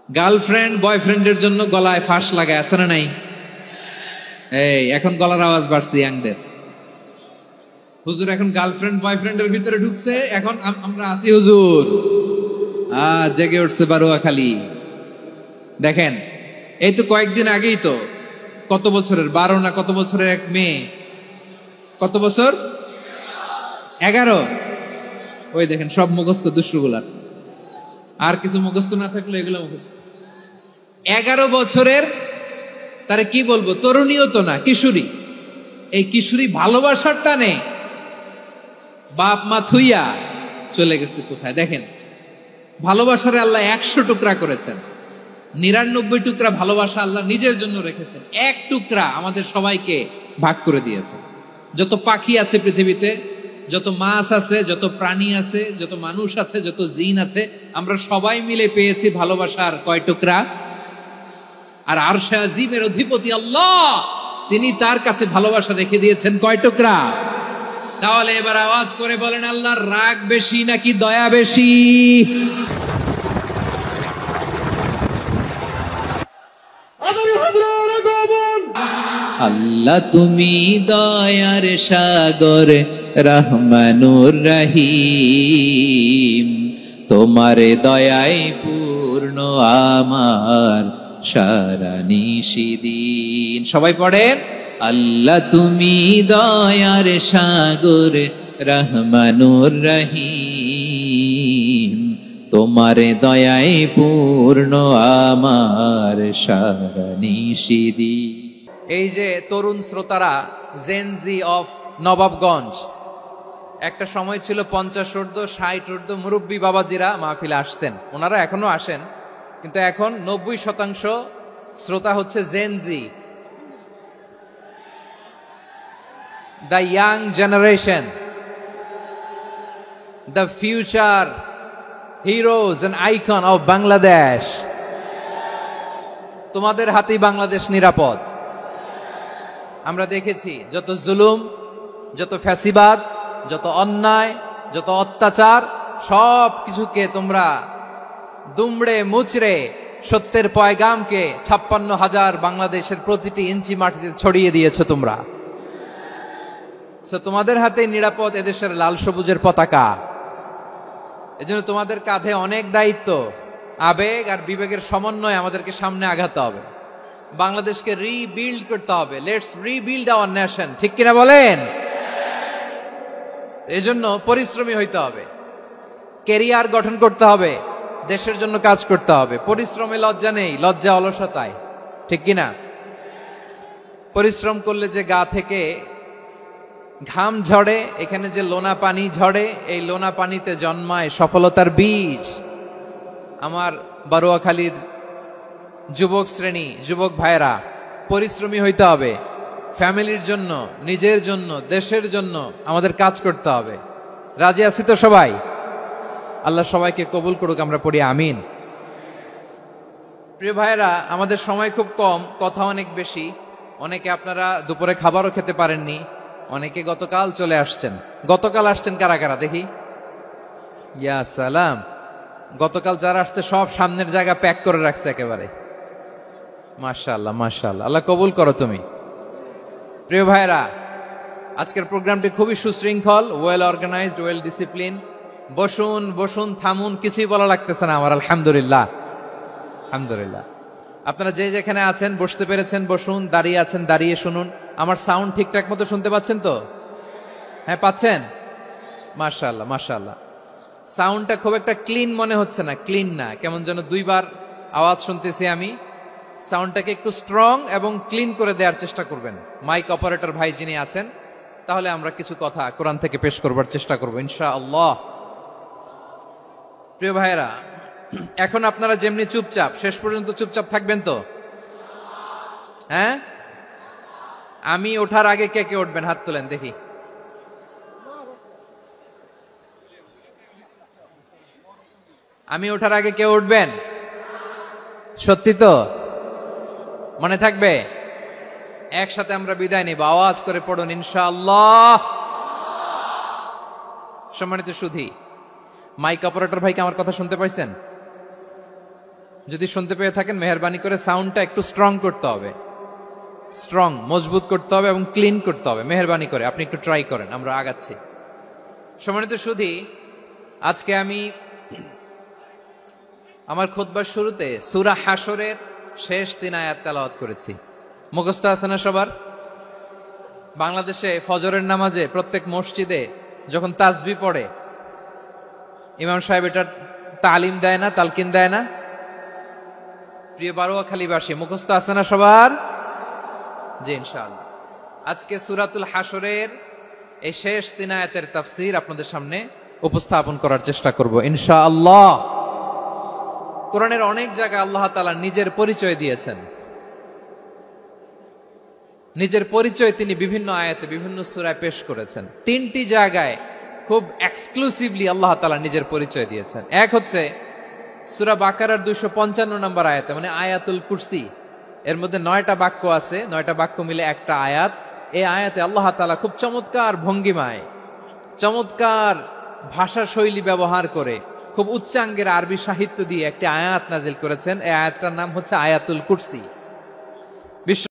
Girlfriend বয়ফ্রেন্ডের জন্য গলায় ফাঁস লাগায়, আছে না নাই? এই এখন গলার আওয়াজ বাড়ছে ইয়াংদের। হুজুর এখন গার্লফ্রেন্ড বয়ফ্রেন্ডের ভিতরে ঢুকছে, এখন আমরা আসি হুজুর। জেগে উঠছে বারুয়াখালী। দেখেন এই তো কয়েকদিন আগেই তো, কত বছরের 12 না কত বছরের এক মেয়ে, কত বছর 11, ওই দেখেন সব মুখস্থ দুষ্টুগুলার, আর কিছু মুখস্থ না থাকলে এগুলো মুখস্থ। 11 বছরের, তারে কি বলবো, তরুণীও তো না, কিশোরী। এই কিশোরী ভালোবাসার টানে বাপ মা থুইয়া চলে গেছে কোথায়। দেখেন ভালোবাসারে আল্লাহ 100 টুকরা করেছেন, 99 টুকরা ভালোবাসা আল্লাহ নিজের জন্য রেখেছেন, 1 টুকরা আমাদের সবাইকে ভাগ করে দিয়েছে। যত পাখি আছে পৃথিবীতে, যত মাছ আছে, যত প্রাণী আছে, যত মানুষ আছে, যত জিন আছে, আমরা সবাই মিলে পেয়েছি ভালোবাসার কয় টুকরা? আর আরশে আজিমের অধিপতি আল্লাহ, তিনি তার কাছে ভালোবাসা রেখে দিয়েছেন কয় টুকরা? তাহলে এবার আওয়াজ করে বলেন, আল্লাহর রাগ বেশি নাকি দয়া বেশি? আল্লাহ তুমি দয়ার সাগর, রহমানুর রহিম, তোমার দয়ায় পূর্ণ আমার সারা নিশিদিন। সবাই পড়েন, আল্লাহ তুমি দয়ার সাগর, রহমানুর রহিম, তোমার দয়ায় পূর্ণ আমার সারা নিশিদিন। এই যে তরুণ শ্রোতারা, জেনজি অফ নবাবগঞ্জ, একটা সময় ছিল 50 ঊর্ধ্ব 60 ঊর্ধ্ব মুরব্বী বাবাজিরা মাহফিলে আসতেন, ওনারা এখনো আসেন, কিন্তু এখন 90% শ্রোতা হচ্ছে gen Z, the young generation, the future heroes and icon of Bangladesh. তোমাদের হাতেই বাংলাদেশ নিরাপদ। আমরা দেখেছি যত জুলুম, যত ফ্যাসিবাদ, যত অন্যায়, যত অত্যাচার, সব কিছুকে তোমরা দুমড়ে মুচড়ে সত্যের পয়গামকে 56,000 বাংলাদেশের প্রতিটি ইঞ্চি মাটিতে ছড়িয়ে দিয়েছো তোমরা। তোমাদের হাতে নিরাপদ এদেশের লাল সবুজের পতাকা। এজন্য তোমাদের কাঁধে অনেক দায়িত্ব, আবেগ আর বিবেকের সমন্বয়ে আমাদেরকে সামনে আগাতে হবে, বাংলাদেশকে রিবিল্ড করতে হবে। লেটস রিবিল্ড আওয়ার নেশন, ঠিক কিনা বলেন? এজন্য পরিশ্রমী হইতে হবে, ক্যারিয়ার গঠন করতে হবে, দেশের জন্য কাজ করতে হবে। পরিশ্রমে লজ্জা নেই, লজ্জা অলসতায়, ঠিক কিনা? পরিশ্রম করলে যে গা থেকে ঘাম ঝরে, এখানে যে লোনা পানি ঝরে, এই লোনা পানিতে জন্মায় সফলতার বীজ। আমার বারুয়াখালীর যুবক শ্রেণী, যুবক ভাইরা, পরিশ্রমী হইতে হবে, ফ্যামিলির জন্য, নিজের জন্য, দেশের জন্য আমাদের কাজ করতে হবে। রাজি আছি তো সবাই? আল্লাহ সবাইকে কবুল করুক, আমরা পড়ি আমিন। প্রিয় ভাইরা, আমাদের সময় খুব কম, কথা অনেক বেশি। অনেকে আপনারা দুপুরে খাবারও খেতে পারেননি, অনেকে গতকাল চলে আসছেন। গতকাল আসছেন কারা কারা দেখি? ইয়া সালাম। গতকাল যারা আসছে সব সামনের জায়গা প্যাক করে রাখছে একেবারে। মাশাআল্লাহ, মাশাআল্লাহ, আল্লাহ কবুল করো তুমি। প্রিয় ভাইরা, আজকের প্রোগ্রামটি খুবই সুশৃঙ্খল, ওয়েল অর্গানাইজড, ওয়েল ডিসিপ্লিন। বসুন বসুন, থামুন, কিছুই বলা লাগতেছে না আমার। আলহামদুলিল্লাহ, আলহামদুলিল্লাহ। আপনারা যে যেখানে আছেন বসতে পেরেছেন বসুন, দাঁড়িয়ে আছেন দাঁড়িয়ে শুনুন। আমার সাউন্ড ঠিকঠাক মতো শুনতে পাচ্ছেন তো? হ্যাঁ, পাচ্ছেন? মাশাআল্লাহ, মাশাআল্লাহ। সাউন্ডটা খুব একটা ক্লিন মনে হচ্ছে না, ক্লিন না, কেমন যেন 2 বার আওয়াজ শুনতেছি আমি। সাউন্ডটাকে একটু স্ট্রং এবং ক্লিন করে দেওয়ার চেষ্টা করবেন মাইক অপারেটর ভাই যিনি আছেন, তাহলে আমরা কিছু কথা কোরআন থেকে পেশ করবার চেষ্টা করবো ইনশাআল্লাহ। প্রিয় ভাইয়েরা, এখন আপনারা যেমনি চুপচাপ, শেষ পর্যন্ত চুপচাপ থাকবেন তো? হ্যাঁ, আমি ওঠার আগে কে কে উঠবেন হাত তোলেন দেখি। আমি ওঠার আগে কেউ উঠবেন? সত্যি তো? মনে থাকবে? একসাথে আমরা বিদায় নিব, আওয়াজ করে পড়ুন ইনশাআল্লাহ। সম্মানিত সুধী, মাইক অপারেটর ভাইকে আমার কথা শুনতে পাইছেন? যদি শুনতে পেয়ে থাকেন মেহেরবানি করে সাউন্ডটা একটু স্ট্রং করতে হবে, স্ট্রং মজবুত করতে হবে এবং ক্লিন করতে হবে। মেহেরবানি করে আপনি একটু ট্রাই করেন, আমরা আগাচ্ছি। সম্মানিত সুধী, আজকে আমি আমার খুতবার শুরুতে সূরা হাশরের শেষ 3 আয়াত তেলাওয়াত করেছি। মুখস্থ আছে না সবার? বাংলাদেশে ফজরের নামাজে প্রত্যেক মসজিদে যখন তাসবিহ পড়ে ইমাম সাহেব এটা তালিম দেয় না, তালকিন দেয় না? প্রিয় বারোয়াখালীবাসী, মুখস্থ আছে না সবার? জি ইনশাআল্লাহ। আজকে সূরাতুল হাশরের এই শেষ 3 আয়াতের তাফসীর আপনাদের সামনে উপস্থাপন করার চেষ্টা করব ইনশাআল্লাহ। কোরআনের অনেক জায়গায় আল্লাহ তাআলা নিজের পরিচয় দিয়েছেন। নিজের পরিচয় তিনি বিভিন্ন আয়াতে বিভিন্ন সূরায় পেশ করেছেন। 3টি জায়গায় খুব এক্সক্লুসিভলি আল্লাহ তাআলা নিজের পরিচয় দিয়েছেন। এক হচ্ছে সূরা বাকারার 255 নম্বর আয়াতে, মানে আয়াতুল কুরসি। এর মধ্যে 9টা বাক্য আছে, 9টা বাক্য মিলে একটা আয়াত। এই আয়াতে আল্লাহ তাআলা খুব চমৎকার ভঙ্গিমায়, চমৎকার ভাষা শৈলী ব্যবহার করে, খুব উচ্চাঙ্গের আরবি সাহিত্য দিয়ে একটি আয়াত নাজিল করেছেন। এই আয়াতটার নাম হচ্ছে আয়াতুল কুরসি।